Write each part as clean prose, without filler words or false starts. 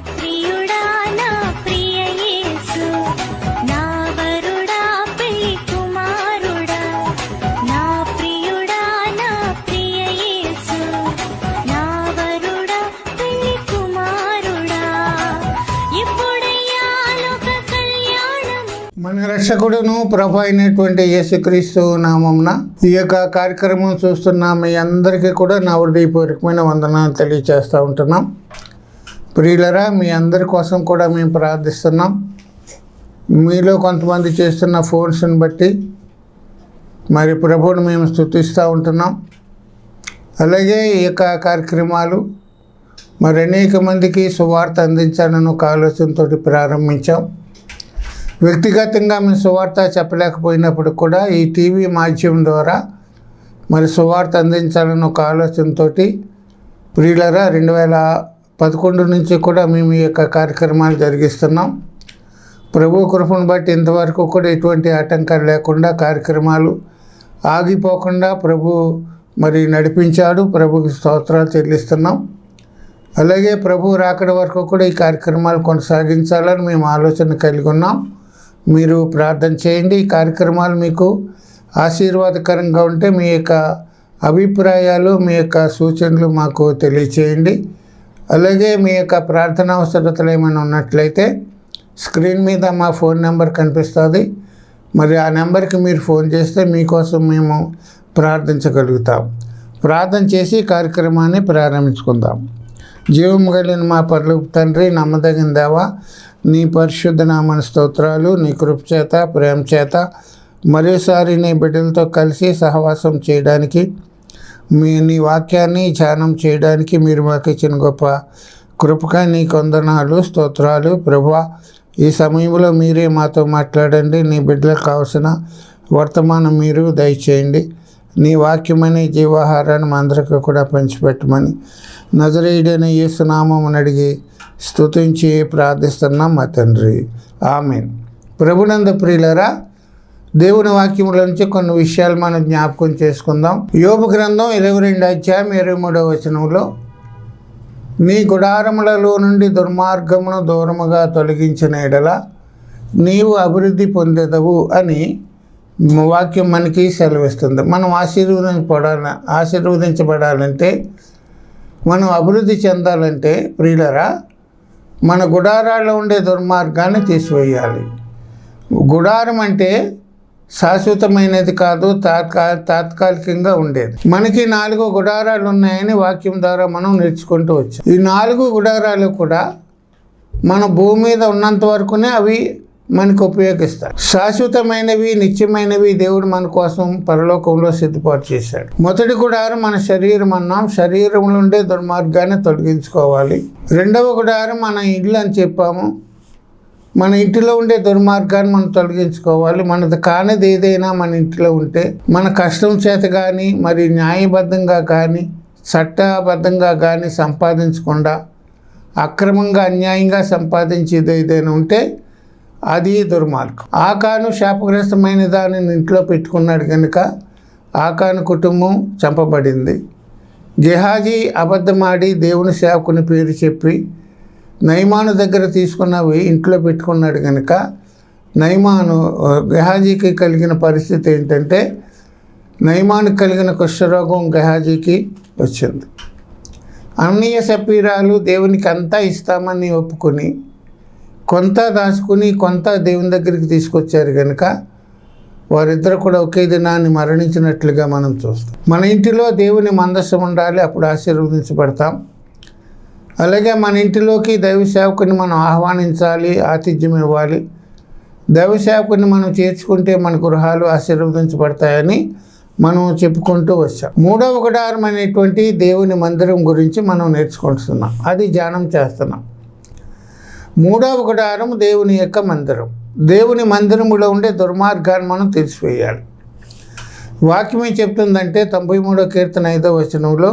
ప్రియుడా నా ప్రియ యేసు, నా వరుడా పెళ్లి కుమారుడా, నా ప్రియుడా నా ప్రియ యేసు, నా వరుడా పెళ్లి కుమారుడా, ఎప్పుడయ్యా లోక కళ్యాణం. మన రక్షకుడును ప్రభు అయినటువంటి యేసుక్రీస్తు నామమున ఈ యొక్క కార్యక్రమం చూస్తున్న మీ అందరికీ కూడా నా హృదయపూర్వకమైన వందనాలు తెలియజేస్తూ ఉంటున్నాం. ప్రియులరా, మీ అందరి కోసం కూడా మేము ప్రార్థిస్తున్నాం. మీలో కొంతమంది చేస్తున్న ఫోన్స్ని బట్టి మరి ప్రభువుని మేము స్తుతిస్తూ ఉంటున్నాం. అలాగే ఈ యొక్క కార్యక్రమాలు మరి అనేక మందికి సువార్త అందించాలని ఒక ఆలోచనతో ప్రారంభించాం. వ్యక్తిగతంగా మేము సువార్త చెప్పలేకపోయినప్పుడు కూడా ఈ టీవీ మాధ్యమం ద్వారా మరి సువార్త అందించాలని ఒక ఆలోచనతో ప్రియులరా 2011 నుంచి కూడా మేము ఈ యొక్క కార్యక్రమాలు జరిగిస్తున్నాం. ప్రభు కృపను బట్టి ఇంతవరకు కూడా ఎటువంటి ఆటంకాలు లేకుండా కార్యక్రమాలు ఆగిపోకుండా ప్రభు మరి నడిపించాడు. ప్రభుకి స్తోత్రాలు చెల్లిస్తున్నాం. అలాగే ప్రభు రాకడ వరకు కూడా ఈ కార్యక్రమాలు కొనసాగించాలని మేము ఆలోచన కలిగి ఉన్నాం. మీరు ప్రార్థన చేయండి. ఈ కార్యక్రమాలు మీకు ఆశీర్వాదకరంగా ఉంటే మీ యొక్క అభిప్రాయాలు, మీ యొక్క సూచనలు మాకు తెలియచేయండి. అలాగే మీ యొక్క ప్రార్థన అవసరతలు ఏమైనా ఉన్నట్లయితే స్క్రీన్ మీద మా ఫోన్ నెంబర్ కనిపిస్తుంది. మరి ఆ నెంబర్కి మీరు ఫోన్ చేస్తే మీకోసం మేము ప్రార్థించగలుగుతాం. ప్రార్థన చేసి కార్యక్రమాన్ని ప్రారంభించుకుందాం. జీవము కలిగిన మా పరలోక తండ్రి, నమ్మదగిన దేవా, నీ పరిశుద్ధ నామన స్తోత్రాలు. నీ కృప చేత, ప్రేమ చేత మరోసారి నీ బిడ్డలతో కలిసి సహవాసం చేయడానికి, నీ వాక్యాన్ని ధ్యానం చేయడానికి మీరు మాకు ఇచ్చిన గొప్ప కృపగా నీ వందనాలు, స్తోత్రాలు. ప్రభువా, ఈ సమయంలో మీరే మాతో మాట్లాడండి. నీ బిడ్డలకు కావలసిన వర్తమానం మీరు దయచేయండి. నీ వాక్యమని జీవాహారాన్ని మా అందరికీ కూడా పంచిపెట్టమని నజరేయుడైన యేసు నామమున అడిగి స్తుతించి ప్రార్థిస్తున్నాం మా తండ్రి, ఆమేన్. ప్రభునందు ప్రియులరా, దేవుని వాక్యముల నుంచి కొన్ని విషయాలు మనం జ్ఞాపకం చేసుకుందాం. యోబు గ్రంథం 22 అధ్యాయం 23వ వచనంలో, నీ గుడారములలో నుండి దుర్మార్గమును దూరముగా తొలగించిన ఎడల నీవు అభివృద్ధి పొందెదవు అని వాక్యం మనకి సెలవిస్తుంది. మనం ఆశీర్వదించబడాలంటే, మనం అభివృద్ధి చెందాలంటే ప్రియులరా, మన గుడారాల్లో ఉండే దుర్మార్గాన్ని తీసివేయాలి. గుడారం అంటే శాశ్వతమైనది కాదు, తాత్కాలికంగా ఉండేది. మనకి 4 గుడారాలు ఉన్నాయని వాక్యం ద్వారా మనం నేర్చుకుంటూ వచ్చాం. ఈ 4 గుడారాలు కూడా మన భూమి మీద ఉన్నంత వరకునే అవి మనకు ఉపయోగిస్తాయి. శాశ్వతమైనవి, నిత్యమైనవి దేవుడు మన కోసం పరలోకంలో సిద్ధపాటు చేశాడు. మొదటి గుడారం మన శరీరం అన్నాం. శరీరంలో ఉండే దుర్మార్గాన్ని తొలగించుకోవాలి. రెండవ గుడారం మన ఇల్లు అని చెప్పాము. మన ఇంటిలో ఉండే దుర్మార్గాన్ని మనం తొలగించుకోవాలి. మనది కానిది ఏదైనా మన ఇంటిలో ఉంటే, మన కష్టం చేత కానీ, మరి న్యాయబద్ధంగా కానీ, చట్టబద్ధంగా కానీ సంపాదించకుండా అక్రమంగా, అన్యాయంగా సంపాదించేది ఏదైనా ఉంటే అది దుర్మార్గం. ఆకాను శాపగ్రస్తమైన దానిని ఇంట్లో పెట్టుకున్నాడు కనుక ఆకాను కుటుంబం చంపబడింది. గెహాజీ అబద్ధమాడి దేవుని సేవకుని పేరు చెప్పి నయమాను దగ్గర తీసుకున్నవి ఇంట్లో పెట్టుకున్నాడు కనుక గెహాజీకి కలిగిన పరిస్థితి ఏంటంటే, నయమానికి కలిగిన కుష్ఠరోగం గెహాజీకి వచ్చింది. అన్నీయ సపీరాలు దేవునికి అంతా ఇస్తామని ఒప్పుకొని కొంత దాచుకుని కొంత దేవుని దగ్గరికి తీసుకొచ్చారు కనుక వారిద్దరు కూడా ఒకే దినాన్ని మరణించినట్లుగా మనం చూస్తాం. మన ఇంటిలో దేవుని మందస్సం ఉండాలి, అప్పుడు ఆశీర్వదించబడతాం. అలాగే మన ఇంటిలోకి దైవ సేవకుని మనం ఆహ్వానించాలి, ఆతిథ్యం ఇవ్వాలి. దైవ సేవకుని మనం చేర్చుకుంటే మన గృహాలు ఆశీర్వదించబడతాయని మనం చెప్పుకుంటూ వచ్చాం. 3వ గుడారం అనేటువంటి దేవుని మందిరం గురించి మనం నేర్చుకుంటున్నాం, అది ధ్యానం చేస్తున్నాం. 3వ గుడారం దేవుని యొక్క మందిరం. దేవుని మందిరములో ఉండే దుర్మార్గాన్ని మనం తీసివేయాలి. వాక్యం ఏం చెప్తుందంటే 93వ కీర్తన 5వ వచనంలో,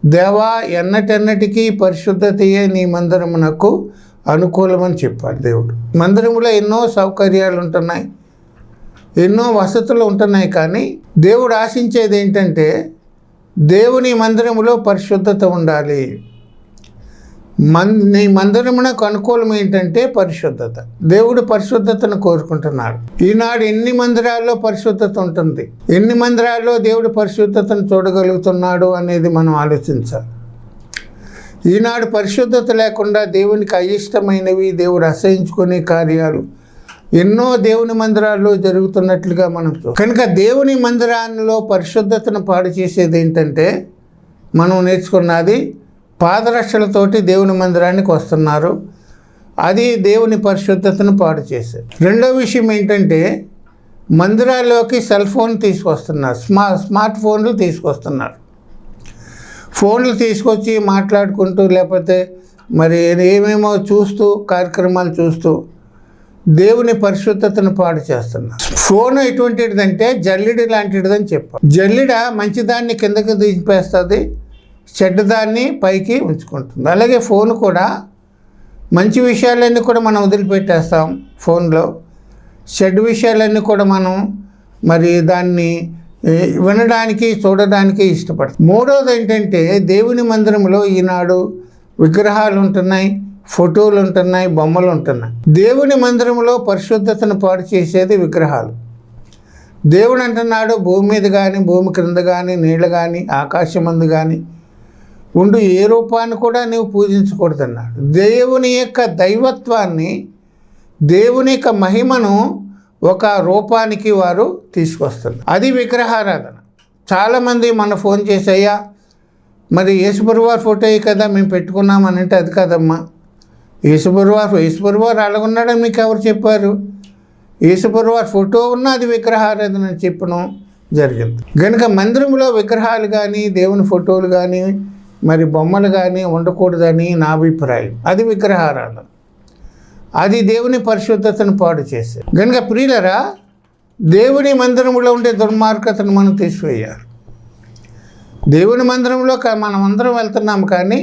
దేవా, ఎన్నటెన్నటికీ పరిశుద్ధతయే నీ మందిరమునకు అనుకూలమని చెప్పాలి దేవుడు. మందిరములో ఎన్నో సౌకర్యాలు ఉంటున్నాయి, ఎన్నో వసతులు ఉంటున్నాయి, కానీ దేవుడు ఆశించేది ఏంటంటే దేవుని మందిరములో పరిశుద్ధత ఉండాలి. నీ మందిరమునకు అనుకూలం ఏంటంటే పరిశుద్ధత. దేవుడు పరిశుద్ధతను కోరుకుంటున్నాడు. ఈనాడు ఎన్ని మందిరాల్లో పరిశుద్ధత ఉంటుంది, ఎన్ని మందిరాల్లో దేవుడు పరిశుద్ధతను చూడగలుగుతున్నాడు అనేది మనం ఆలోచించాలి. ఈనాడు పరిశుద్ధత లేకుండా దేవునికి అయిష్టమైనవి, దేవుడు అసహించుకునే కార్యాలు ఎన్నో దేవుని మందిరాల్లో జరుగుతున్నట్లుగా మనం కనుక దేవుని మందిరాల్లో పరిశుద్ధతను పాడు చేసేది ఏంటంటే, మనం నేర్చుకున్నది పాదరక్షలతోటి దేవుని మందిరానికి వస్తున్నారు. అది దేవుని పరిశుద్ధతను పాడు చేసేది. రెండో విషయం ఏంటంటే, మందిరాల్లోకి సెల్ ఫోన్ తీసుకొస్తున్నారు, స్మార్ట్ ఫోన్లు తీసుకొస్తున్నారు. ఫోన్లు తీసుకొచ్చి మాట్లాడుకుంటూ, లేకపోతే మరి ఏమేమో చూస్తూ, కార్యక్రమాలు చూస్తూ దేవుని పరిశుద్ధతను పాడు చేస్తున్నారు. ఫోన్ ఎటువంటిదంటే జల్లిడి లాంటిదని చెప్పాలి. జల్లిడ మంచిదాన్ని కిందకి దింపేస్తుంది, చెడ్డదాన్ని పైకి ఉంచుకుంటుంది. అలాగే ఫోన్ కూడా మంచి విషయాలన్నీ కూడా మనం వదిలిపెట్టేస్తాం ఫోన్లో, చెడ్డ విషయాలన్నీ కూడా మనం మరి దాన్ని వినడానికి చూడడానికి ఇష్టపడతాం. మూడవది ఏంటంటే, దేవుని మందిరంలో ఈనాడు విగ్రహాలు ఉంటున్నాయి, ఫోటోలు ఉంటున్నాయి, బొమ్మలు ఉంటున్నాయి. దేవుని మందిరంలో పరిశుద్ధతను పాడు చేసేది విగ్రహాలు. దేవుడు అంటున్నాడు, భూమి మీద కానీ, భూమి క్రింద కానీ, నీళ్ళు కానీ, ఆకాశం మందు కానీ ఉండు ఏ రూపాన్ని కూడా నీవు పూజించకూడదన్నాడు. దేవుని యొక్క దైవత్వాన్ని, దేవుని యొక్క మహిమను ఒక రూపానికి వారు తీసుకొస్తున్నారు. అది విగ్రహారాధన. చాలామంది మన ఫోన్ చేసి, అయ్యా మరి యేసుప్రభువారి ఫోటో కదా మేము పెట్టుకున్నామని అంటే, అది కాదమ్మా, యేసుప్రభువారు అలాగున్నాడని మీకు ఎవరు చెప్పారు? యేసుప్రభువారి ఫోటో ఉన్న అది విగ్రహారాధన అని చెప్పడం జరిగింది. కనుక మందిరంలో విగ్రహాలు కానీ, దేవుని ఫోటోలు కానీ, మరి బొమ్మలు కానీ ఉండకూడదని నా అభిప్రాయం. అది విగ్రహారాధన, అది దేవుని పరిశుద్ధతను పాడు చేసే. కనుక ప్రియులరా, దేవుని మందిరంలో ఉండే దుర్మార్గతను మనం తీసివేయాలి. దేవుని మందిరంలో మనం అందరం వెళ్తున్నాం, కానీ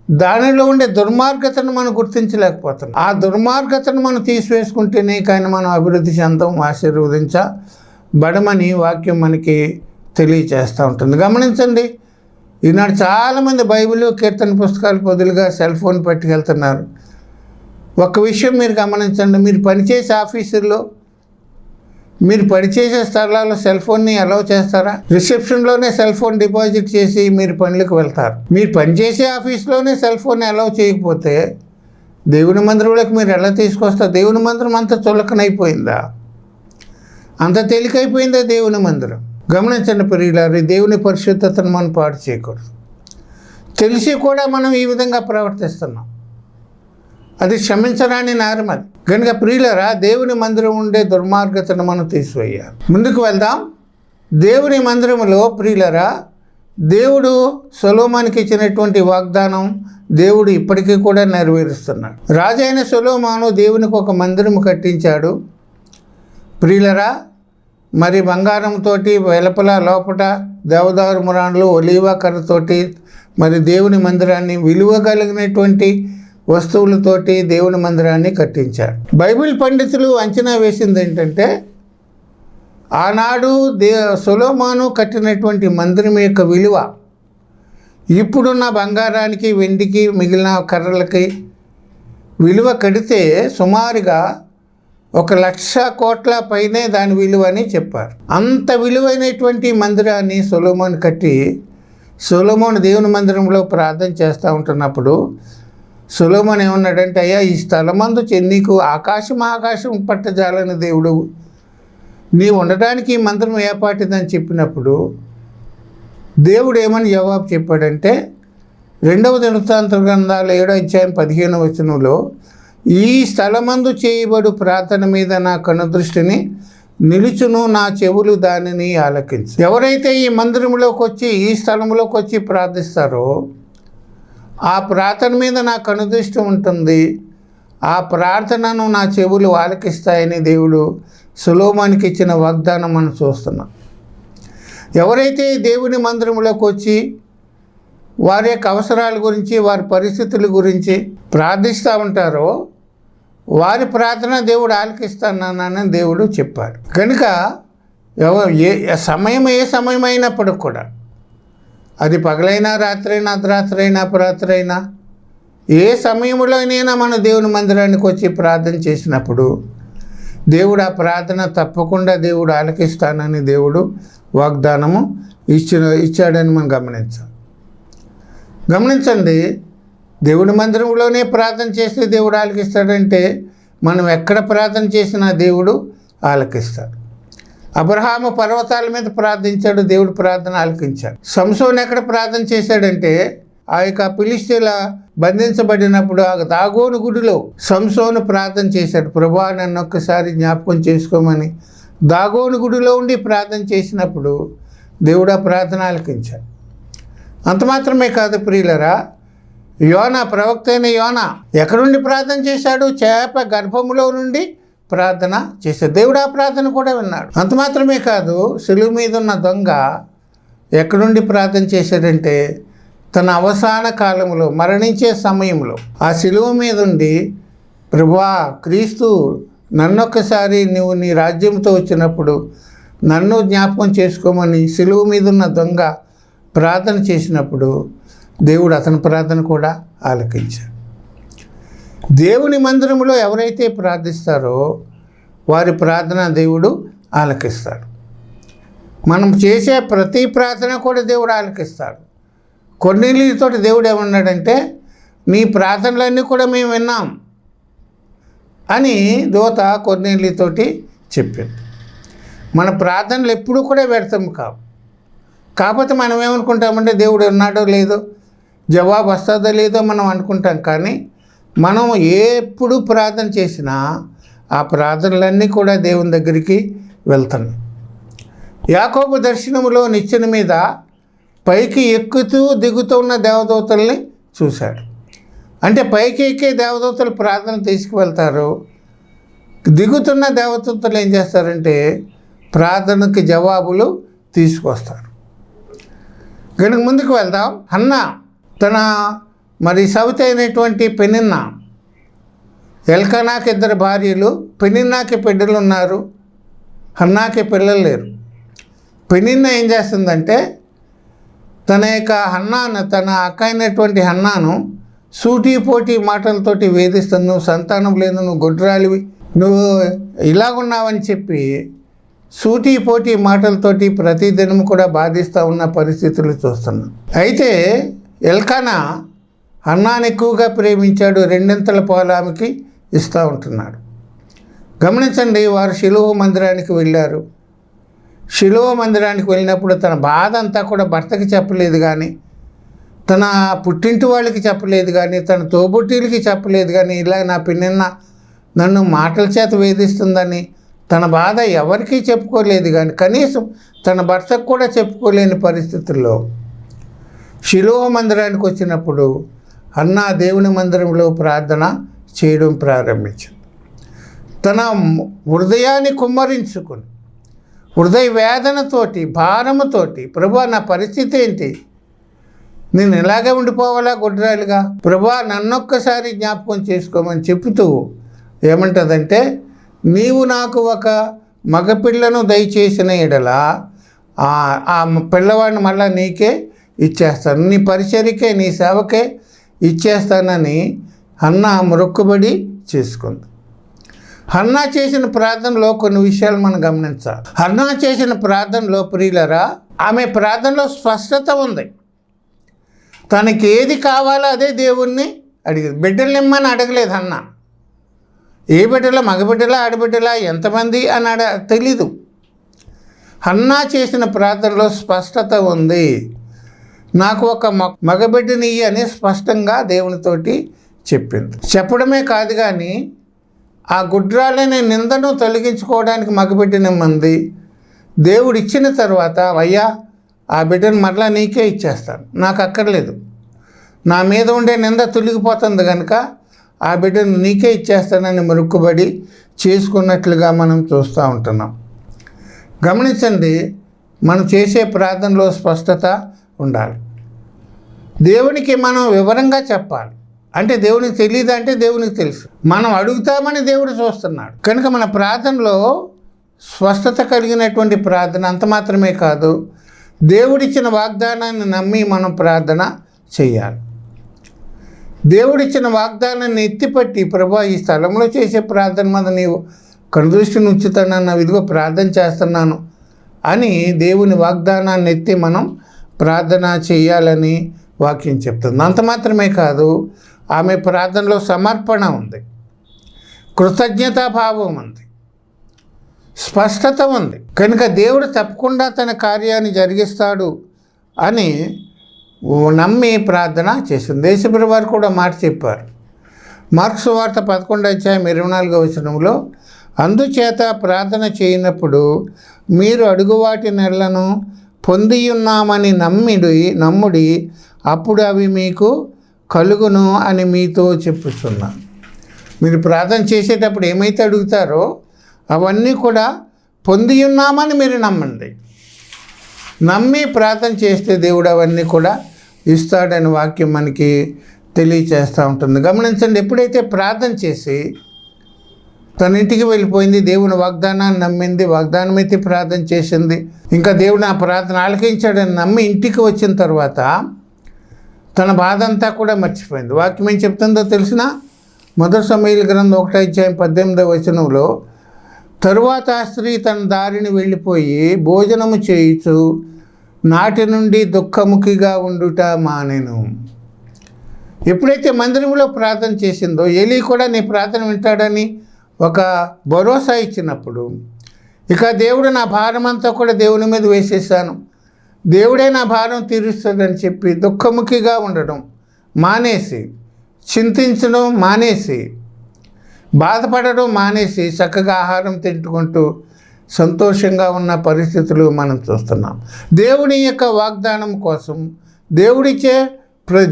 దానిలో ఉండే దుర్మార్గతను మనం గుర్తించలేకపోతున్నాం. ఆ దుర్మార్గతను మనం తీసివేసుకుంటేనే కానీ మనం అభివృద్ధి చెందం, ఆశీర్వదించబడమని వాక్యం మనకి తెలియచేస్తూ ఉంటుంది. గమనించండి, ఈనాడు చాలామంది బైబిల్, కీర్తన పుస్తకాలు బదులుగా సెల్ ఫోన్ పట్టుకెళ్తున్నారు. ఒక విషయం మీరు గమనించండి, మీరు పనిచేసే ఆఫీసుల్లో, మీరు పనిచేసే స్థలాల్లో సెల్ ఫోన్ని అలౌ చేస్తారా? రిసెప్షన్లోనే సెల్ ఫోన్ డిపాజిట్ చేసి మీరు పనులకు వెళ్తారు. మీరు పనిచేసే ఆఫీస్లోనే సెల్ ఫోన్ని అలౌ చేయకపోతే దేవుని మందిరంలోకి మీరు ఎలా తీసుకొస్తారు? దేవుని మందిరం అంత చులకనైపోయిందా? అంత తేలికైపోయిందా దేవుని మందిరం? గమనించండి ప్రియులారా, దేవుని పరిశుద్ధతను మనం పాడు చేయకూడదు. తెలిసి కూడా మనం ఈ విధంగా ప్రవర్తిస్తున్నాం, అది క్షమించరాని నేరం. అది కనుక ప్రియులారా, దేవుని మందిరం ఉండే దుర్మార్గతను మనం తీసివేయాలి. ముందుకు వెళ్దాం. దేవుని మందిరంలో ప్రియులారా, దేవుడు సొలొమోనుకి ఇచ్చినటువంటి వాగ్దానం దేవుడు ఇప్పటికీ కూడా నెరవేరుస్తున్నాడు. రాజైన సొలొమోను దేవునికి ఒక మందిరం కట్టించాడు. ప్రియులారా, మరి బంగారంతో వెలుపల లోపల దేవదారు మురాన్లు, ఒలీవ కర్రతోటి మరి దేవుని మందిరాన్ని, విలువ కలిగినటువంటి వస్తువులతోటి దేవుని మందిరాన్ని కట్టించాడు. బైబిల్ పండితులు అంచనా వేసింది ఏంటంటే, ఆనాడు సొలొమోను కట్టినటువంటి మందిరం యొక్క విలువ ఇప్పుడున్న బంగారానికి, వెండికి, మిగిలిన కర్రలకి విలువ కడితే సుమారుగా 1,00,000 కోట్ల పైనే దాని విలువ అని చెప్పారు. అంత విలువైనటువంటి మందిరాన్ని సొలొమోను కట్టి, సొలొమోను దేవుని మందిరంలో ప్రార్థన చేస్తూ ఉంటున్నప్పుడు సొలొమోను ఏమన్నాడంటే, అయ్యా ఈ స్థలమందు నీకు ఆకాశం పట్టజాలని దేవుడు, నీ ఉండడానికి ఈ మందిరం ఏపాటిదని చెప్పినప్పుడు దేవుడు ఏమని జవాబు చెప్పాడంటే, 2వ దినవృత్తాంత గ్రంథాలు 7వ అధ్యాయం 15వ వచనంలో, ఈ స్థలమందు చేయబడు ప్రార్థన మీద నా కనుదృష్టిని నిలుచును, నా చెవులు దానిని ఆలకించు. ఎవరైతే ఈ మందిరంలోకి వచ్చి, ఈ స్థలంలోకి వచ్చి ప్రార్థిస్తారో ఆ ప్రార్థన మీద నా కనుదృష్టి ఉంటుంది, ఆ ప్రార్థనను నా చెవులు ఆలకిస్తాయని దేవుడు సొలొమోనుకి ఇచ్చిన వాగ్దానం మనం చూస్తున్నాం. ఎవరైతే దేవుని మందిరంలోకి వచ్చి వారి యొక్క అవసరాల గురించి, వారి పరిస్థితుల గురించి ప్రార్థిస్తూ ఉంటారో వారి ప్రార్థన దేవుడు ఆలకిస్తానని దేవుడు చెప్పాడు. కనుక ఏ సమయం అయినప్పుడు కూడా, అది పగలైనా, రాత్రైనా, అర్ధరాత్రైనా, అపరాత్రైనా, ఏ సమయంలోనైనా మన దేవుని మందిరానికి వచ్చి ప్రార్థన చేసినప్పుడు దేవుడు ఆ ప్రార్థన తప్పకుండా దేవుడు ఆలకిస్తానని దేవుడు వాగ్దానము ఇచ్చాడని మనం గమనించండి. దేవుని మందిరంలోనే ప్రార్థన చేస్తే దేవుడు ఆలకిస్తాడంటే మనం ఎక్కడ ప్రార్థన చేసినా దేవుడు ఆలకిస్తాడు. అబ్రహాము పర్వతాల మీద ప్రార్థించాడు, దేవుడు ప్రార్థన ఆలకించాడు. సంసోను ఎక్కడ ప్రార్థన చేశాడంటే ఆ యొక్క ఫిలిష్తీయుల బంధించబడినప్పుడు ఆ దాగోను గుడిలో సంసోను ప్రార్థన చేశాడు, ప్రభువా నన్ను ఒక్కసారి జ్ఞాపకం చేసుకోమని. దాగోను గుడిలో ఉండి ప్రార్థన చేసినప్పుడు దేవుడు ఆ ప్రార్థన ఆలకించాడు. అంత మాత్రమే కాదు ప్రియులరా, యోనా, ప్రవక్త అయిన యోనా ఎక్కడుండి ప్రార్థన చేశాడు? చేప గర్భములో నుండి ప్రార్థన చేశాడు. దేవుడు ఆ ప్రార్థన కూడా విన్నాడు. అంత మాత్రమే కాదు, శిలువ మీద ఉన్న దొంగ ఎక్కడుండి ప్రార్థన చేశాడంటే తన అవసాన కాలంలో మరణించే సమయంలో ఆ శిలువ మీద ఉండి, ప్రభువా క్రీస్తు నన్నొక్కసారి నువ్వు నీ రాజ్యంతో వచ్చినప్పుడు నన్ను జ్ఞాపకం చేసుకోమని శిలువ మీద ఉన్న దొంగ ప్రార్థన చేసినప్పుడు దేవుడు అతని ప్రార్థన కూడా ఆలకించాడు. దేవుని మందిరంలో ఎవరైతే ప్రార్థిస్తారో వారి ప్రార్థన దేవుడు ఆలకిస్తాడు. మనం చేసే ప్రతి ప్రార్థన కూడా దేవుడు ఆలకిస్తాడు. కొర్నేలియుతో దేవుడు ఏమన్నాడంటే, నీ ప్రార్థనలన్నీ కూడా మేము విన్నాం అని దూత కొర్నేలియుతోటి చెప్పింది. మన ప్రార్థనలు ఎప్పుడూ కూడా వ్యర్థం కావు. కాకపోతే మనం ఏమనుకుంటామంటే దేవుడు ఉన్నాడో లేదో, జవాబు వస్తుందో లేదో మనం అనుకుంటాం. కానీ మనం ఎప్పుడు ప్రార్థన చేసినా ఆ ప్రార్థనలన్నీ కూడా దేవుని దగ్గరికి వెళ్తున్నాయి. యాకోబు దర్శనములో నిచ్చెన మీద పైకి ఎక్కుతూ దిగుతూ ఉన్న దేవదూతల్ని చూశాడు. అంటే పైకి ఎక్కే దేవదూతలు ప్రార్థన తీసుకువెళ్తారు, దిగుతున్న దేవదూతలు ఏం చేస్తారంటే ప్రార్థనకి జవాబులు తీసుకొస్తారు. కనుక ముందుకు వెళ్దాం. హన్నా తన సవిత అయినటువంటి పెనిన్నా, ఎల్కానాకి 2 భార్యలు, పెనిన్నాకి బిడ్డలు ఉన్నారు, హన్నాకి పిల్లలు లేరు. పెనిన్నా ఏం చేస్తుందంటే తన అక్క అయినటువంటి హన్నాను సూటిపోటి మాటలతోటి వేధిస్తుంది. నువ్వు సంతానం లేదు, నువ్వు గొడ్రాలివి, నువ్వు ఇలాగున్నావని చెప్పి సూటిపోటి మాటలతోటి ప్రతిదినం కూడా బాధిస్తూ ఉన్న పరిస్థితులు చూస్తున్నాం. అయితే ఎల్కానా హన్నాను ఎక్కువగా ప్రేమించాడు, 2 పాలు ఆమెకి ఇస్తూ ఉంటున్నాడు. గమనించండి, వారు షిలోహు మందిరానికి వెళ్ళారు. షిలోహు మందిరానికి వెళ్ళినప్పుడు తన బాధ అంతా కూడా భర్తకి చెప్పలేదు, కానీ తన పుట్టింటి వాళ్ళకి చెప్పలేదు, కానీ తన తోబుట్టీలకి చెప్పలేదు, కానీ ఇలా నా పిన్నెన్న నన్ను మాటల చేత వేధిస్తుందని తన బాధ ఎవరికీ చెప్పుకోలేదు. కానీ కనీసం తన భర్తకు కూడా చెప్పుకోలేని పరిస్థితుల్లో షిలోహు మందిరానికి వచ్చినప్పుడు హన్నా దేవుని మందిరంలో ప్రార్థన చేయడం ప్రారంభించింది. తన హృదయాన్ని కుమ్మరించుకుని హృదయ వేదనతోటి, భారముతోటి, ప్రభువా నా పరిస్థితి ఏంటి, నేను ఇలాగే ఉండిపోవాలా గొడ్రాలుగా, ప్రభువా నన్నొక్కసారి జ్ఞాపకం చేసుకోమని చెబుతూ ఏమంటుందంటే, నీవు నాకు ఒక మగపిల్లను దయచేసిన ఎడల ఆ పిల్లవాడిని మళ్ళా నీకే ఇచ్చేస్తాను, నీ పరిచర్యకే నీ సేవకే ఇచ్చేస్తానని హన్నా మొక్కుబడి చేసుకుంది. హన్నా చేసిన ప్రార్థనలో కొన్ని విషయాలు మనం గమనించాలి. హన్నా చేసిన ప్రార్థనలో ప్రియులరా, ఆమె ప్రార్థనలో స్పష్టత ఉంది. తనకి ఏది కావాలో అదే దేవుణ్ణి అడిగింది. బిడ్డలు ఇమ్మని అడగలేదు హన్నా. ఏ బిడ్డలా, మగబిడ్డలా, ఆడబిడ్డలా, ఎంతమంది అని తెలీదు. హన్నా చేసిన ప్రార్థనలో స్పష్టత ఉంది. నాకు ఒక మగబిడ్డని అని స్పష్టంగా దేవునితోటి చెప్పింది. చెప్పడమే కాదు కానీ ఆ గుడ్రాలనే నిందను తొలగించుకోవడానికి మగబిడ్డనిమ్మంది. దేవుడు ఇచ్చిన తర్వాత, అయ్యా ఆ బిడ్డను మరలా నీకే ఇచ్చేస్తాను, నాకు అక్కర్లేదు, నా మీద ఉండే నింద తొలగిపోతుంది కనుక ఆ బిడ్డను నీకే ఇచ్చేస్తానని మొక్కుబడి చేసుకున్నట్లుగా మనం చూస్తూ ఉంటున్నాం. గమనించండి, మనం చేసే ప్రార్థనలో స్పష్టత ఉండాలి. దేవునికి మనం వివరంగా చెప్పాలి. అంటే దేవునికి తెలియదు అంటే దేవునికి తెలుసు. మనం అడుగుతామని దేవుడు చూస్తున్నాడు కనుక మన ప్రార్థనలో స్పష్టత కలిగినటువంటి ప్రార్థన. అంత మాత్రమే కాదు, దేవుడిచ్చిన వాగ్దానాన్ని నమ్మి మనం ప్రార్థన చేయాలి. దేవుడిచ్చిన వాగ్దానాన్ని ఎత్తిపట్టి ప్రభా ఈ స్థలంలో చేసే ప్రార్థన మీద నీవు కనుదృష్టిని ఉంచుతానన్న ఇదిగో ప్రార్థన చేస్తున్నాను అని దేవుని వాగ్దానాన్ని ఎత్తి మనం ప్రార్థన చేయాలని వాక్యం చెప్తుంది. అంత మాత్రమే కాదు, ఆమె ప్రార్థనలో సమర్పణ ఉంది, కృతజ్ఞతాభావం ఉంది, స్పష్టత ఉంది. కనుక దేవుడు తప్పకుండా తన కార్యాన్ని జరిగిస్తాడు అని నమ్మి ప్రార్థన చేసింది. యేసుప్రభువు వారు కూడా మాట చెప్పారు. మార్క్సు వార్త 11:24 అందుచేత ప్రార్థన చేయనప్పుడు మీరు అడుగువాటి నెలను పొందియున్నామని నమ్ముడి అప్పుడు అవి మీకు కలుగును అని మీతో చెప్పుచున్నాను. మీరు ప్రార్థన చేసేటప్పుడు ఏమైతే అడుగుతారో అవన్నీ కూడా పొందియున్నామని మీరు నమ్మండి. నమ్మి ప్రార్థన చేస్తే దేవుడు అవన్నీ కూడా ఇస్తాడని వాక్యం మనకి తెలియచేస్తూ ఉంటుంది. గమనించండి, ఎప్పుడైతే ప్రార్థన చేసి తన ఇంటికి వెళ్ళిపోయింది, దేవుని వాగ్దానాన్ని నమ్మింది, వాగ్దానం అయితే ప్రార్థన చేసింది, ఇంకా దేవుడు ఆ ప్రార్థన ఆలకించాడని నమ్మి ఇంటికి వచ్చిన తర్వాత తన బాధ అంతా కూడా మర్చిపోయింది. వాక్యం ఏం చెప్తుందో తెలిసిన మొదటి సమూయేలు గ్రంథం 1:18 తరువాత ఆ స్త్రీ తన దారిని వెళ్ళిపోయి భోజనము చేయుచు నాటి నుండి దుఃఖముఖిగా ఉండుట మానెను. ఎప్పుడైతే మందిరంలో ప్రార్థన చేసిందో ఏలీ కూడా నీ ప్రార్థన వింటాడని ఒక భరోసా ఇచ్చినప్పుడు, ఇక దేవుడు నా భారం అంతా కూడా దేవుని మీద వేసేసాను, దేవుడే నా భారం తీరుస్తాడని చెప్పి దుఃఖముఖిగా ఉండడం మానేసి, చింతించడం మానేసి, బాధపడడం మానేసి చక్కగా ఆహారం తింటుకుంటూ సంతోషంగా ఉన్న పరిస్థితులు మనం చూస్తున్నాం. దేవుని యొక్క వాగ్దానం కోసం, దేవుడిచ్చే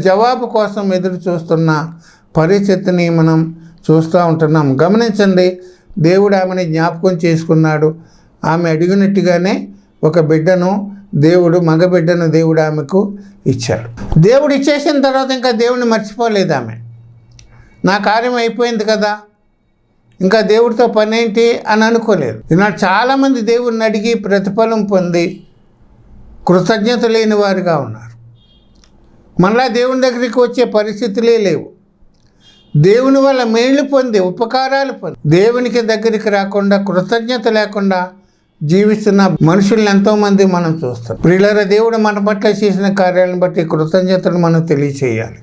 జవాబు కోసం ఎదురు చూస్తున్న పరిస్థితిని మనం చూస్తూ ఉంటున్నాం. గమనించండి, దేవుడు ఆమెని జ్ఞాపకం చేసుకున్నాడు. ఆమె అడిగినట్టుగానే ఒక బిడ్డను మగబిడ్డను దేవుడు ఆమెకు ఇచ్చాడు. దేవుడు ఇచ్చేసిన తర్వాత ఇంకా దేవుడిని మర్చిపోలేదు ఆమె. నా కార్యం అయిపోయింది కదా, ఇంకా దేవుడితో పని ఏంటి అని అనుకోలేదు. ఈనాడు చాలామంది దేవుడిని అడిగి ప్రతిఫలం పొంది కృతజ్ఞత లేని వారుగా ఉన్నారు. మళ్ళా దేవుని దగ్గరికి వచ్చే పరిస్థితులే లేవు. దేవుని వల్ల మేళ్ళు పొంది, ఉపకారాలు పొంది దేవునికి దగ్గరికి రాకుండా, కృతజ్ఞత లేకుండా జీవిస్తున్న మనుషులను ఎంతోమంది మనం చూస్తాం. ప్రియులారా, దేవుడు మన పట్ల చేసిన కార్యాలను బట్టి కృతజ్ఞతను మనం తెలియచేయాలి.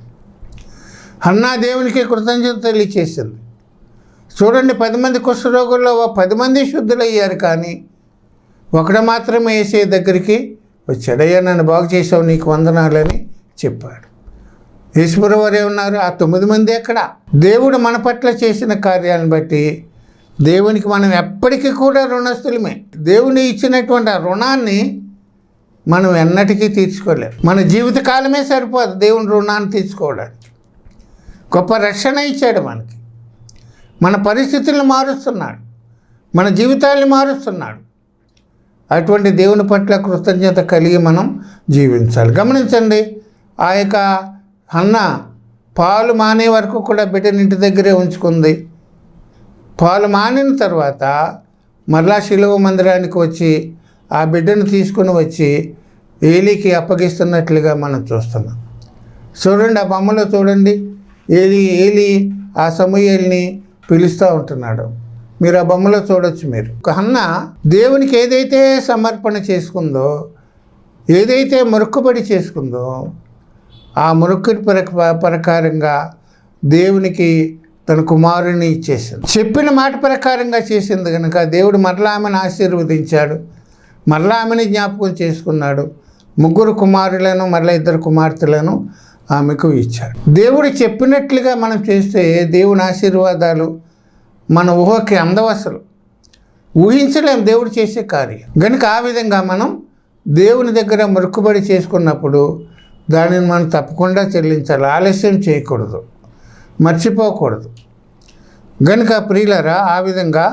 హన్నా దేవునికి కృతజ్ఞత తెలియచేసింది. చూడండి, 10 మంది కుష్ఠరోగుల్లో 10 మంది శుద్ధులయ్యారు, కానీ ఒకడు మాత్రమే యేసయ్య దగ్గరికి వచ్చాడు. అయ్యా, నన్ను బాగు చేసావు, నీకు వందనాలని చెప్పాడు. యేసుప్రభువు వారు ఏమన్నారు? ఆ 9 మంది ఎక్కడ? దేవుడు మన పట్ల చేసిన కార్యాలను బట్టి దేవునికి మనం ఎప్పటికీ కూడా రుణస్తులమే. దేవుని ఇచ్చినటువంటి ఆ రుణాన్ని మనం ఎన్నటికీ తీర్చుకోలేము. మన జీవితకాలమే సరిపోదు దేవుని రుణాన్ని తీర్చుకోవడానికి. గొప్ప రక్షణ ఇచ్చాడు మనకి. మన పరిస్థితులను మారుస్తున్నాడు, మన జీవితాలను మారుస్తున్నాడు. అటువంటి దేవుని పట్ల కృతజ్ఞత కలిగి మనం జీవించాలి. గమనించండి, ఆ యొక్క హన్నా పాలు మానే వరకు కూడా బిడ్డని ఇంటి దగ్గరే ఉంచుకుంది. పాలు మానిన తర్వాత మరలా శిలువ మందిరానికి వచ్చి ఆ బిడ్డను తీసుకుని వచ్చి ఏలీకి అప్పగిస్తున్నట్లుగా మనం చూస్తున్నాం. చూడండి, ఆ బొమ్మలో చూడండి, ఏలీ ఆ సమూయేలుని పిలుస్తూ ఉంటున్నాడు. మీరు ఆ బొమ్మలో చూడొచ్చు. మీరు హన్నా దేవునికి ఏదైతే సమర్పణ చేసుకుందో, ఏదైతే మొక్కుబడి చేసుకుందో, ఆ మొక్కుడి ప్రకారంగా దేవునికి తన కుమారుని ఇచ్చేసింది. చెప్పిన మాట ప్రకారంగా చేసింది కనుక దేవుడు మరలా ఆమెను ఆశీర్వదించాడు, మరలా ఆమెని జ్ఞాపకం చేసుకున్నాడు. 3 కుమారులను మరలా 2 కుమార్తెలను ఆమెకు ఇచ్చాడు. దేవుడు చెప్పినట్లుగా మనం చేస్తే దేవుని ఆశీర్వాదాలు మన ఊహకి అందవసలు, ఊహించలేం దేవుడు చేసే కార్యం. కనుక ఆ విధంగా మనం దేవుని దగ్గర మొక్కుబడి చేసుకున్నప్పుడు దానిని మనం తప్పకుండా చెల్లించాలి. ఆలస్యం చేయకూడదు, మర్చిపోకూడదు. కనుక ప్రియులారా, ఆ విధంగా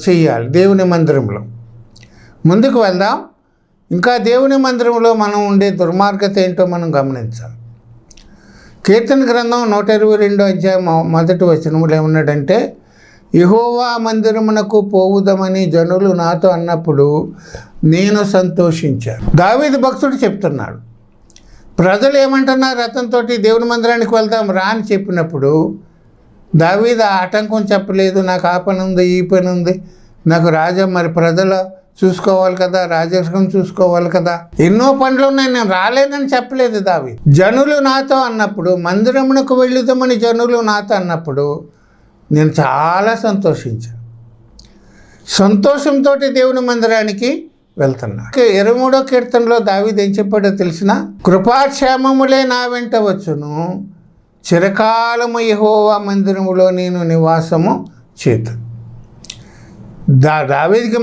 చెయ్యాలి. దేవుని మందిరంలో ముందుకు వెళ్దాం. ఇంకా దేవుని మందిరంలో మనం ఉండే దుర్మార్గత ఏంటో మనం గమనించాలి. కీర్తన గ్రంథం 122 ఏమన్నాడంటే, యెహోవా మందిరమునకు పోవుదమని జనులు నాతో అన్నప్పుడు నేను సంతోషించాను. దావీదు భక్తుడు చెప్తున్నాడు, ప్రజలు ఏమంటున్నారు అతనితో, దేవుని మందిరానికి వెళ్దాం రా అని చెప్పినప్పుడు దావీదు ఆటంకం చెప్పలేదు. నాకు ఆ పని ఉంది, ఈ పని ఉంది, నాకు మరి ప్రజలు చూసుకోవాలి కదా, రాజకీయం చూసుకోవాలి కదా, ఎన్నో పనులు ఉన్నాయి, నేను రాలేనని చెప్పలేదు దావీదు. జనులు నాతో అన్నప్పుడు, మందిరమునకు వెళ్ళుదామని జనులు నాతో అన్నప్పుడు నేను చాలా సంతోషించాను. సంతోషంతో దేవుని మందిరానికి వెళ్తున్నా. 23వ కీర్తనలో దావీదు ఏం చెప్పాడో తెలిసిన, కృపాక్షేమములే నా వెంట వచ్చును, చిరకాలము యెహోవా మందిరములో నేను నివాసము చేతు. దావీదుకి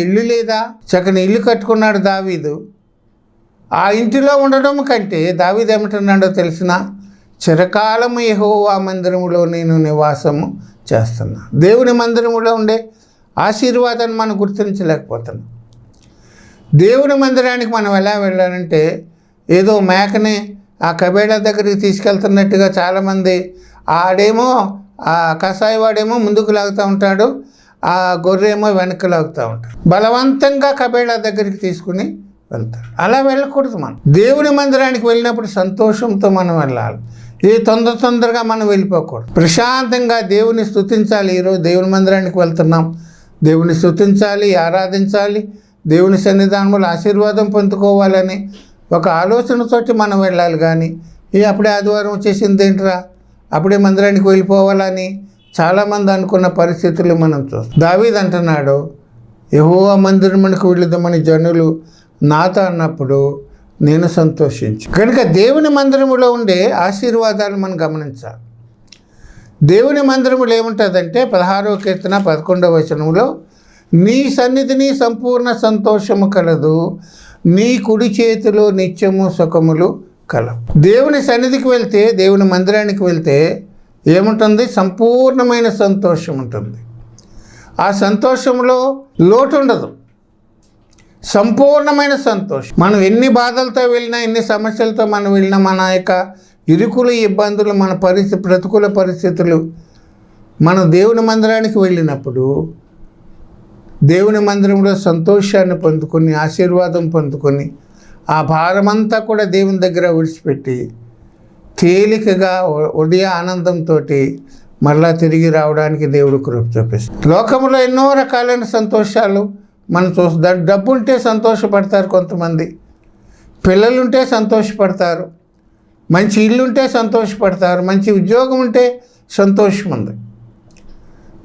ఇల్లు లేదా? చక్కని ఇల్లు కట్టుకున్నాడు దావీదు. ఆ ఇంటిలో ఉండడం కంటే దావీదు ఏమంటున్నాడో తెలిసిన, చిరకాలము యెహోవా మందిరములో నేను నివాసము చేస్తున్నా. దేవుని మందిరములో ఉండే ఆశీర్వాదాన్ని మనం గుర్తించలేకపోతున్నాం. దేవుని మందిరానికి మనం ఎలా వెళ్ళాలంటే ఏదో మేకని ఆ కబేళా దగ్గరికి తీసుకెళ్తున్నట్టుగా చాలామంది, ఆడేమో ఆ కషాయవాడేమో ముందుకు లాగుతూ ఉంటాడు, ఆ గొర్రెమో వెనక్కి లాగుతూ ఉంటాడు. బలవంతంగా కబేళా దగ్గరికి తీసుకుని వెళ్తాడు. అలా వెళ్ళకూడదు. మనం దేవుని మందిరానికి వెళ్ళినప్పుడు సంతోషంతో మనం వెళ్ళాలి. తొందరగా మనం వెళ్ళిపోకూడదు. ప్రశాంతంగా దేవుని స్తుతించాలి. ఈరోజు దేవుని మందిరానికి వెళ్తున్నాం, దేవుని స్తుతించాలి, ఆరాధించాలి, దేవుని సన్నిధానంలో ఆశీర్వాదం పొందుకోవాలని ఒక ఆలోచనతోటి మనం వెళ్ళాలి. కానీ అప్పుడే ఆదివారం వచ్చేసింది ఏంట్రా, అప్పుడే మందిరానికి వెళ్ళిపోవాలని చాలామంది అనుకున్న పరిస్థితులు మనం చూస్తాం. దావీదు అంటున్నాడు, యెహోవా మందిరమునకు వెళ్ళుదామని జనులు నాతో అన్నప్పుడు నేను సంతోషించు. కనుక దేవుని మందిరములో ఉండే ఆశీర్వాదాలు మనం గమనించాలి. దేవుని మందిరములో ఏముంటుందంటే 16వ కీర్తన 11వ వచనంలో, నీ సన్నిధిని సంపూర్ణ సంతోషము కలదు, నీ కుడి చేతిలో నిత్యము సుఖములు కలవు. దేవుని సన్నిధికి వెళ్తే, దేవుని మందిరానికి వెళ్తే ఏముంటుంది? సంపూర్ణమైన సంతోషం ఉంటుంది. ఆ సంతోషంలో లోటు ఉండదు, సంపూర్ణమైన సంతోషం. మనం ఎన్ని బాధలతో వెళ్ళినా, ఎన్ని సమస్యలతో మనం వెళ్ళినా, మన యొక్క ఇరుకులు, ఇబ్బందులు, మన ప్రతికూల పరిస్థితులు, మనం దేవుని మందిరానికి వెళ్ళినప్పుడు దేవుని మందిరంలో సంతోషాన్ని పొందుకొని, ఆశీర్వాదం పొందుకొని, ఆ భారమంతా కూడా దేవుని దగ్గర విడిచిపెట్టి తేలికగా ఒడియ ఆనందంతో మరలా తిరిగి రావడానికి దేవుడు కృప చూపిస్తాడు. లోకంలో ఎన్నో రకాలైన సంతోషాలు మనం చూస్తాం. డబ్బు ఉంటే సంతోషపడతారు కొంతమంది, పిల్లలుంటే సంతోషపడతారు, మంచి ఇల్లు ఉంటే సంతోషపడతారు, మంచి ఉద్యోగం ఉంటే సంతోషం ఉంది,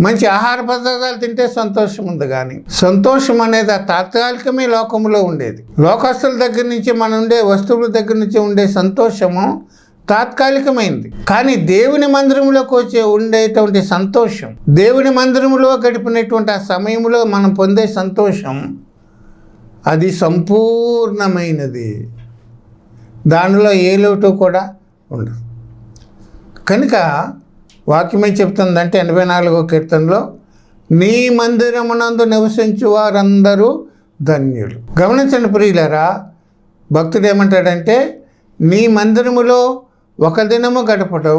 మంచి ఆహార పదార్థాలు తింటే సంతోషం ఉంది. కానీ సంతోషం అనేది ఆ తాత్కాలికమే లోకంలో ఉండేది. లోకస్తుల దగ్గర నుంచి మన ఉండే వస్తువుల దగ్గర నుంచి ఉండే సంతోషము తాత్కాలికమైంది. కానీ దేవుని మందిరంలోకి వచ్చే ఉండేటువంటి సంతోషం, దేవుని మందిరంలో గడిపినటువంటి ఆ సమయంలో మనం పొందే సంతోషం, అది సంపూర్ణమైనది. దానిలో ఏ లోటు కూడా ఉండదు. కనుక వాక్యమే చెప్తుందంటే 84వ కీర్తనలో, నీ మందిరమునందు నివసించు వారందరూ ధన్యులు. గమనించండి ప్రియులారా, భక్తుడు ఏమంటాడంటే, నీ మందిరములో ఒక దినము గడపడం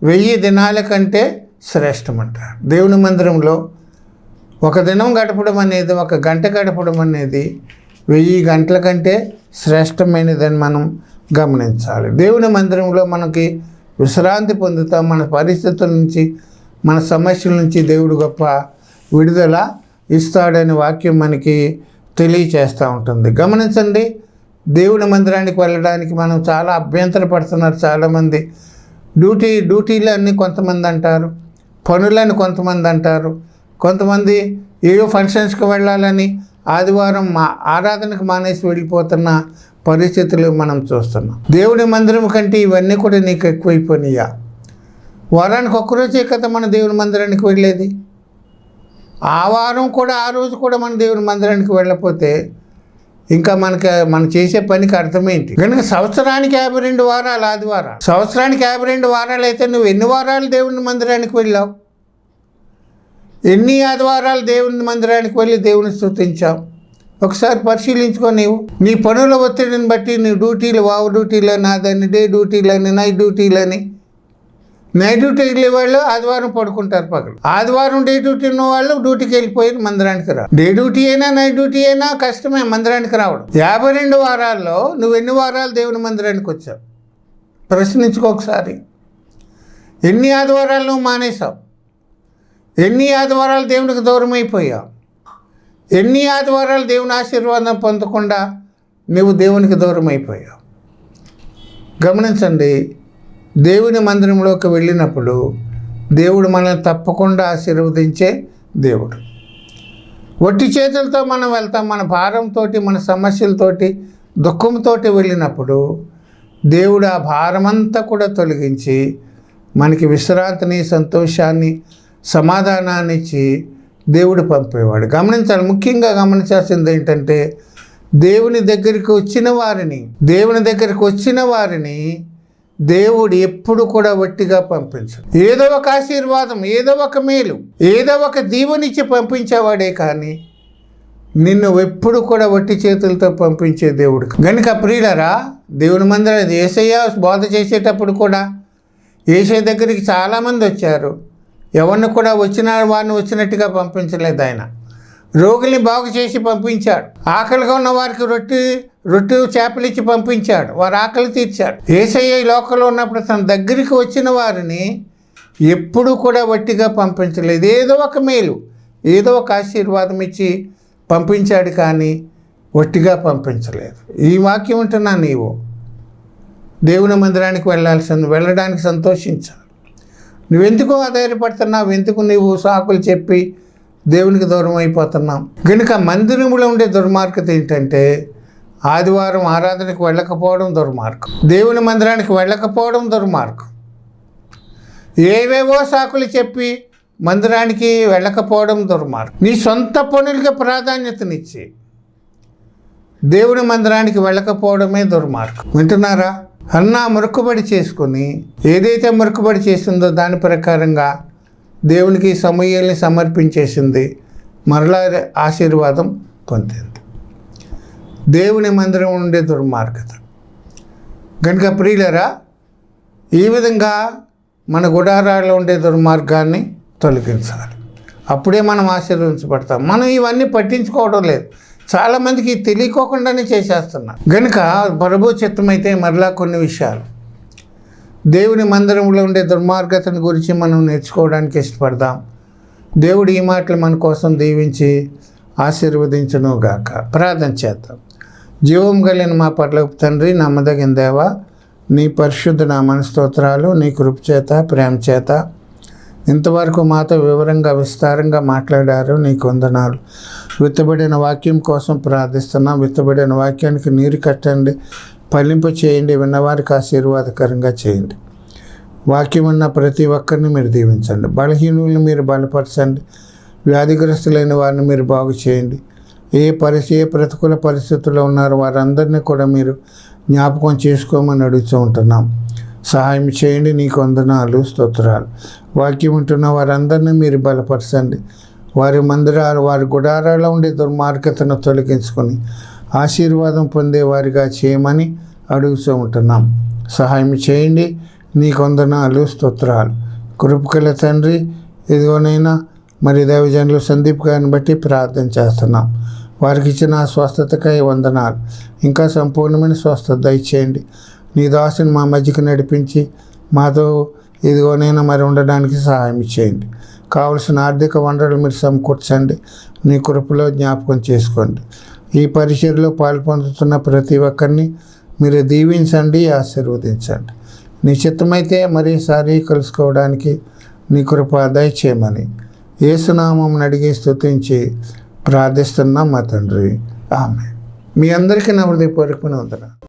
1000 దినాల కంటే శ్రేష్టమంటారు. దేవుని మందిరంలో ఒక దినం గడపడం అనేది, ఒక గంట గడపడం అనేది 1000 గంటల కంటే శ్రేష్టమైనదని మనం గమనించాలి. దేవుని మందిరంలో మనకి విశ్రాంతి పొందుతాం. మన పరిస్థితుల నుంచి, మన సమస్యల నుంచి దేవుడు గొప్ప విడుదల ఇస్తాడని వాక్యం మనకి తెలియచేస్తూ ఉంటుంది. గమనించండి, దేవుని మందిరానికి వెళ్ళడానికి మనం చాలా అభ్యంతర పడుతున్నారు చాలామంది. డ్యూటీలు అన్నీ కొంతమంది అంటారు, పనులని కొంతమంది అంటారు, కొంతమంది ఏవో ఫంక్షన్స్కి వెళ్ళాలని ఆదివారం ఆరాధనకు మానేసి వెళ్ళిపోతున్న పరిస్థితులు మనం చూస్తున్నాం. దేవుని మందిరం కంటే ఇవన్నీ కూడా నీకు ఎక్కువైపోయినాయా? వారానికి ఒక్కరోజే కదా మన దేవుని మందిరానికి వెళ్ళేది. ఆ వారం కూడా, ఆ రోజు కూడా మన దేవుని మందిరానికి వెళ్ళకపోతే ఇంకా మనం చేసే పనికి అర్థమేంటి? కనుక సంవత్సరానికి 52 వారాలు ఆదివారాలు. సంవత్సరానికి 52 వారాలు అయితే నువ్వు ఎన్ని వారాలు దేవుని మందిరానికి వెళ్ళావు? ఎన్ని ఆదివారాలు దేవుని మందిరానికి వెళ్ళి దేవుని స్తుతించావు? ఒకసారి పరిశీలించుకో. నీ పనుల ఒత్తిడిని బట్టి నీ డ్యూటీలు, వావ్ డ్యూటీలని, అదని డే డ్యూటీలని, నైట్ డ్యూటీలని, నైట్ డ్యూటీకి వెళ్ళే వాళ్ళు ఆదివారం పడుకుంటారు పగలు. ఆదివారం డే డ్యూటీ ఉన్న వాళ్ళు డ్యూటీకి వెళ్ళిపోయి మందిరానికి రా. డే డ్యూటీ అయినా నైట్ డ్యూటీ అయినా కష్టమే మందిరానికి రావడం. 52 వారాల్లో నువ్వు ఎన్ని వారాలు దేవుని మందిరానికి వచ్చావు? ప్రశ్నించుకోకసారి. ఎన్ని ఆదివారాలు నువ్వు మానేశావు? ఎన్ని ఆదివారాలు దేవునికి దూరం అయిపోయావు? ఎన్ని ఆదివారాలు దేవుని ఆశీర్వాదం పొందకుండా నువ్వు దేవునికి దూరం అయిపోయావు? గమనించండి, దేవుని మందిరంలోకి వెళ్ళినప్పుడు దేవుడు మనల్ని తప్పకుండా ఆశీర్వదించే దేవుడు. ఒట్టి చేతులతో మనం వెళ్తాం. మన భారంతో, మన సమస్యలతోటి, దుఃఖంతో వెళ్ళినప్పుడు దేవుడు ఆ భారమంతా కూడా తొలగించి మనకి విశ్రాంతిని, సంతోషాన్ని, సమాధానాన్ని ఇచ్చి దేవుడు పంపేవాడు. గమనించాలి, ముఖ్యంగా గమనించాల్సింది ఏంటంటే దేవుని దగ్గరికి వచ్చిన వారిని దేవుడు ఎప్పుడు కూడా వట్టిగా పంపించడు. ఏదో ఒక ఆశీర్వాదం, ఏదో ఒక మేలు, ఏదో ఒక దీవెనిచ్చి పంపించేవాడే కానీ నిన్ను ఎప్పుడు కూడా వట్టి చేతులతో పంపించే దేవుడు. గనుక ప్రియులారా, దేవుని మందిరం యేసయ్య బోధ చేసేటప్పుడు కూడా యేసయ్య దగ్గరికి చాలామంది వచ్చారు. ఎవరిని కూడా వారిని వచ్చినట్టుగా పంపించలేదు ఆయన. రోగుల్ని బాగు చేసి పంపించాడు. ఆకలిగా ఉన్న వారికి రొట్టె చేపలు ఇచ్చి పంపించాడు. వారి ఆకలి తీర్చాడు. యేసయ్య ఈ లోకంలో ఉన్నప్పుడు తన దగ్గరికి వచ్చిన వారిని ఎప్పుడూ కూడా వట్టిగా పంపించలేదు. ఏదో ఒక మేలు, ఏదో ఒక ఆశీర్వాదం ఇచ్చి పంపించాడు కానీ వట్టిగా పంపించలేదు. ఈ వాక్యం ఉంటున్నా నీవు దేవుని మందిరానికి వెళ్ళడానికి సంతోషించాలి. నువ్వెందుకు ఆధారపడుతున్నావు? ఎందుకు నీవు సాకులు చెప్పి దేవునికి దూరం అయిపోతున్నాం? కనుక మందిరంలో ఉండే దుర్మార్గత ఏంటంటే ఆదివారం ఆరాధనకు వెళ్ళకపోవడం దుర్మార్గం. దేవుని మందిరానికి వెళ్ళకపోవడం దుర్మార్గం. ఏవేవో సాకులు చెప్పి మందిరానికి వెళ్ళకపోవడం దుర్మార్గం. నీ సొంత పనులకి ప్రాధాన్యతనిచ్చి దేవుని మందిరానికి వెళ్ళకపోవడమే దుర్మార్గం. వింటున్నారా? అన్నా మొక్కుబడి చేసుకుని ఏదైతే మొక్కుబడి చేసిందో దాని ప్రకారంగా దేవునికి సమూయేలుని సమర్పించేసింది. మరలా ఆశీర్వాదం పొందింది. దేవుని మందిరం ఉండే దుర్మార్గత. కనుక ప్రియులరా, ఈ విధంగా మన గుడారాల్లో ఉండే దుర్మార్గాన్ని తొలగించాలి. అప్పుడే మనం ఆశీర్వదించబడతాం. మనం ఇవన్నీ పట్టించుకోవడం లేదు. చాలామందికి తెలియకోకుండానే చేసేస్తున్నాం. కనుక ప్రభు చిత్తమైతే మరలా కొన్ని విషయాలు దేవుని మందిరంలో ఉండే దుర్మార్గతను గురించి మనం నేర్చుకోవడానికి ఇష్టపడదాం. దేవుడు ఈ మాటలు మన కోసం దీవించి ఆశీర్వదించును గాక. ప్రార్థన చేద్దాం. జీవం కలిగిన మా పరలోకపు తండ్రి, నమ్మదగిన దేవా, నీ పరిశుద్ధ నామమున స్తోత్రాలు. నీ కృప చేత, ప్రేమ చేత ఇంతవరకు మాతో వివరంగా విస్తారంగా మాట్లాడారు. నీకు వందనాలు. విత్తబడిన వాక్యం కోసం ప్రార్థిస్తున్నాం. విత్తబడిన వాక్యానికి నీరు కట్టండి, ఫలింపు చేయండి, విన్నవారికి ఆశీర్వాదకరంగా చేయండి. వాక్యం ఉన్న ప్రతి ఒక్కరిని మీరు దీవించండి. బలహీనులను మీరు బలపరచండి. వ్యాధిగ్రస్తులైన వారిని మీరు బాగు చేయండి. ఏ ప్రతికూల పరిస్థితుల్లో ఉన్నారో వారందరినీ కూడా మీరు జ్ఞాపకం చేసుకోమని అడుగుతూ ఉంటున్నాం. సహాయం చేయండి. నీకు వందనాలు, స్తోత్రాలు. వాక్యం ఉంటున్న వారందరినీ మీరు బలపరచండి. వారి మందిరాలు, వారి గుడారాల్లో ఉండే దుర్మార్గతను తొలగించుకొని ఆశీర్వాదం పొందేవారిగా చేయమని అడుగుతూ ఉంటున్నాం. సహాయం చేయండి. నీకు వందనాలు, స్తోత్రాలు. కృపగల తండ్రి, ఇదిగోనైనా మరి దైవజనులు సందీప్ గారిని బట్టి ప్రార్థన చేస్తున్నాం. వారికి ఇచ్చిన స్వస్థతకై వందనాలు. ఇంకా సంపూర్ణమైన స్వస్థత దయచేయండి. నీ దాసుని మా మధ్యకి నడిపించి మాతో ఇదిగోనైనా మరి ఉండడానికి సహాయం చేయండి. కావలసిన ఆర్థిక వనరులు మీరు సమకూర్చండి. నీ కృపలో జ్ఞాపకం చేసుకోండి. ఈ పరిచర్యలో పాల్పొందుతున్న ప్రతి ఒక్కరిని మీరు దీవించండి, ఆశీర్వదించండి. నీ చిత్తమైతే మరీసారి కలుసుకోవడానికి నీ కృప దయచేయమని యేసునామం అడిగి స్తుతించి ప్రార్థిస్తున్నాం మా తండ్రి. ఆమేన్. మీ అందరికీ నా హృదయపూర్వకమైన వందనాలు.